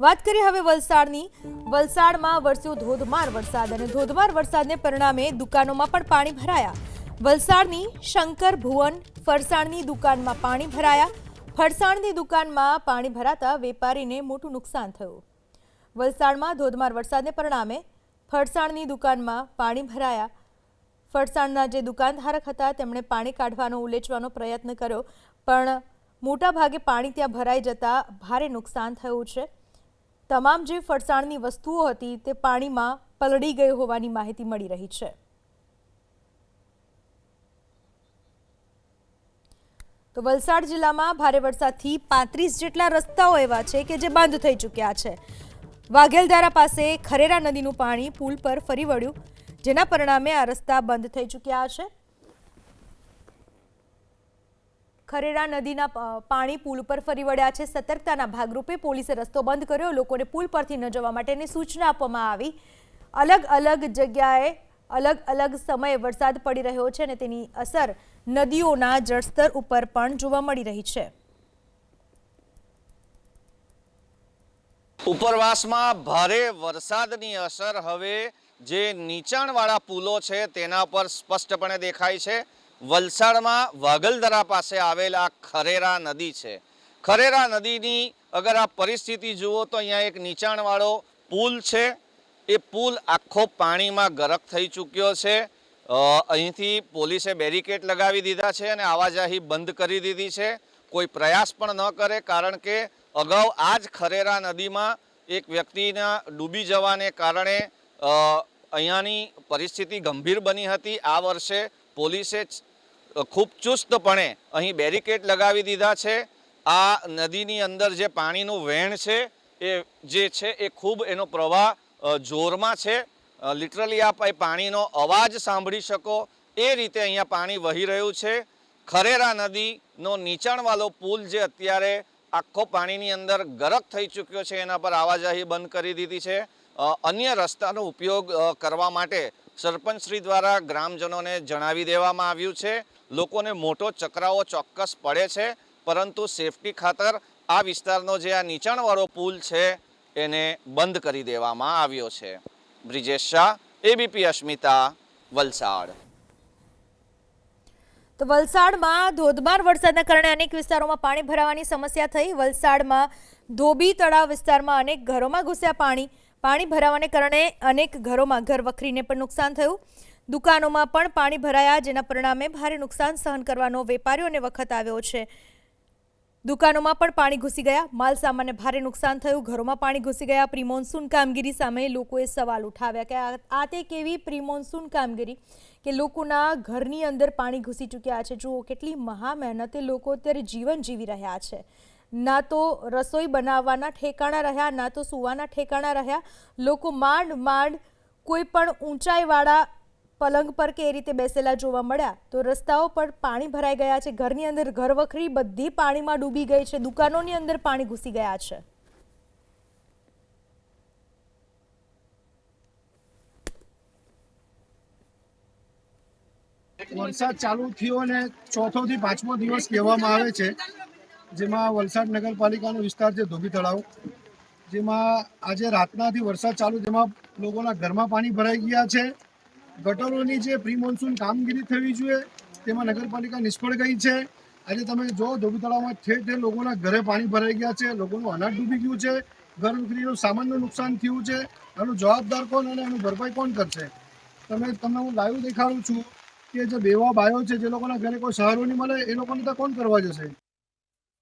વાત કરીએ હવે વલસાડની। વલસાડમાં વરસ્યો ધોધમાર વરસાદ અને ધોધમાર વરસાદને પરિણામે દુકાનોમાં પણ પાણી ભરાયા। વલસાડની શંકર ભુવન ફરસાણની દુકાનમાં પાણી ભરાયા। ફરસાણની દુકાનમાં પાણી ભરાતા વેપારીને મોટું નુકસાન થયું। વલસાડમાં ધોધમાર વરસાદને પરિણામે ફરસાણની દુકાનમાં પાણી ભરાયા। ફરસાણના જે દુકાનધારક હતા તેમણે પાણી કાઢવાનો ઉલેચવાનો પ્રયત્ન કર્યો, પણ મોટા ભાગે પાણી ત્યાં ભરાઈ જતા ભારે નુકસાન થયું છે। તમામ જે ફરસાણની વસ્તુઓ હતી તે પાણીમાં પલળી ગઈ હોવાની માહિતી મળી રહી છે। તો વલસાડ જિલ્લામાં ભારે વરસાદથી 35 જેટલા રસ્તાઓ એવા છે કે જે બંધ થઈ ચૂક્યા છે। વાઘેલધારા પાસે ખરેરા નદીનું પાણી પુલ પર ફરી વળ્યું, જેના પરિણામે આ રસ્તા બંધ થઈ ચૂક્યા છે। ખરેરા નદીના પાણી પુલ પર ફરી વળ્યા છે। સતર્કતાના ભાગરૂપે પોલીસે રસ્તો બંધ કર્યો, લોકોને પુલ પરથી ન જવા માટેની સૂચના આપવામાં આવી। અલગ અલગ જગ્યાએ અલગ અલગ સમયે વરસાદ પડી રહ્યો છે અને તેની અસર નદીઓના જળસ્તર ઉપર પણ જોવા મળી રહી છે। ઉપરવાસમાં ભારે વરસાદની અસર હવે જે નીચાણવાળા પુલો છે તેના પર સ્પષ્ટપણે દેખાય છે। વલસાડમાં વાઘલધરા પાસે આવેલા ખરેરા નદી છે। ખરેરા નદીની અગર આ પરિસ્થિતિ જુઓ તો અહીંયા એક નીચાણવાળો પુલ છે, એ પુલ આખો પાણીમાં ગરક થઈ ચૂક્યો છે। અહીંથી પોલીસે બેરિકેડ લગાવી દીધા છે અને આવાજાહી બંધ કરી દીધી છે। કોઈ પ્રયાસ પણ ન કરે, કારણ કે અગાઉ આ જ ખરેરા નદીમાં એક વ્યક્તિના ડૂબી જવાને કારણે અહીંયાની પરિસ્થિતિ ગંભીર બની હતી। આ વર્ષે પોલીસે ખૂબ ચુસ્તપણે અહીં બેરિકેડ લગાવી દીધા છે। આ નદીની અંદર જે પાણીનું વહેણ છે એ ખૂબ એનો પ્રવાહ જોરમાં છે। લિટરલી આપ એ પાણીનો અવાજ સાંભળી શકો એ રીતે અહીંયા પાણી વહી રહ્યું છે। ખરેરા નદીનો નીચાણવાળો પુલ જે અત્યારે આખો પાણીની અંદર ગરક થઈ ચૂક્યો છે, એના પર આવાજાહી બંધ કરી દીધી છે। અન્ય રસ્તાનો ઉપયોગ કરવા માટે સરપંચશ્રી દ્વારા ગ્રામજનોને જણાવી દેવામાં આવ્યું છે। લોકોને મોટો ચકરાવો ચોક્કસ પડે છે, પરંતુ સેફટી ખાતર આ વિસ્તારનો જે આ નીચાણવાળો પુલ છે એને બંધ કરી દેવામાં આવ્યો છે। બ્રિજેશ શાહ, એબીપી અસ્મિતા, વલસાડ। તો વલસાડમાં ધોધમાર વરસાદના કારણે અનેક વિસ્તારોમાં પાણી ભરાવાની સમસ્યા થઈ। વલસાડમાં ધોબી તળાવ વિસ્તારમાં અનેક ઘરોમાં ઘૂસ્યા પાણી ભરાવાને કારણે અનેક ઘરોમાં ઘરવખરીને પણ નુકસાન થયું। દુકાનોમાં પણ પાણી ભરાયા, જેના પરિણામે ભારે નુકસાન સહન કરવાનો વેપારીઓને વખત આવ્યો છે। દુકાનોમાં પણ પાણી ઘૂસી ગયા, માલ સામાનને ભારે નુકસાન થયું, ઘરોમાં પાણી ઘૂસી ગયા। પ્રી મોન્સૂન કામગીરી સામે લોકોએ સવાલ ઉઠાવ્યા કે આ તે કેવી પ્રી મોન્સૂન કામગીરી કે લોકોના ઘરની અંદર પાણી ઘૂસી ચૂક્યા છે। જુઓ કેટલી મહા મહેનતે લોકો અત્યારે જીવન જીવી રહ્યા છે। ના તો રસોઈ બનાવવાના ઠેકાણા રહ્યા, ના તો સુવાના ઠેકાણા રહ્યા। લોકો માંડ કોઈ પણ ઊંચાઈવાળા પલંગ પર કે એ રીતે બેસેલા જોવા મળ્યા। તો રસ્તાઓ પર પાણી ભરાઈ ગયા છે, ઘરની અંદર ઘરવખરી બધી પાણીમાં ડૂબી ગઈ છે, દુકાનોની અંદર પાણી ઘૂસી ગયા છે। વરસાદ ચાલુ થયો અને ચોથો થી પાંચમો દિવસ કહેવામાં આવે છે, જેમાં વલસાડ નગરપાલિકાનો વિસ્તાર છે ધોબી તળાવ, જેમાં આજે રાતનાથી વરસાદ ચાલુ, જેમાં લોકોના ઘરમાં પાણી ભરાઈ ગયા છે। ગટરોની જે પ્રી મોન્સૂન કામગીરી થવી જોઈએ તેમાં નગરપાલિકા નિષ્ફળ ગઈ છે। આજે તમે જો ધોબી તળાવમાં ઠેર લોકોના ઘરે પાણી ભરાઈ ગયા છે, લોકોનું અનાજ ડૂબી ગયું છે, ઘર વખરીનું સામાનનું નુકસાન થયું છે। આનું જવાબદાર કોણ અને એનું ભરપાઈ કોણ કરશે? તમને હું લાઈવ દેખાડું છું કે જે બેવા બાયો છે, જે લોકોના ઘરે કોઈ સહારો નહીં મળે, એ લોકોને તો કોણ કરવા જશે?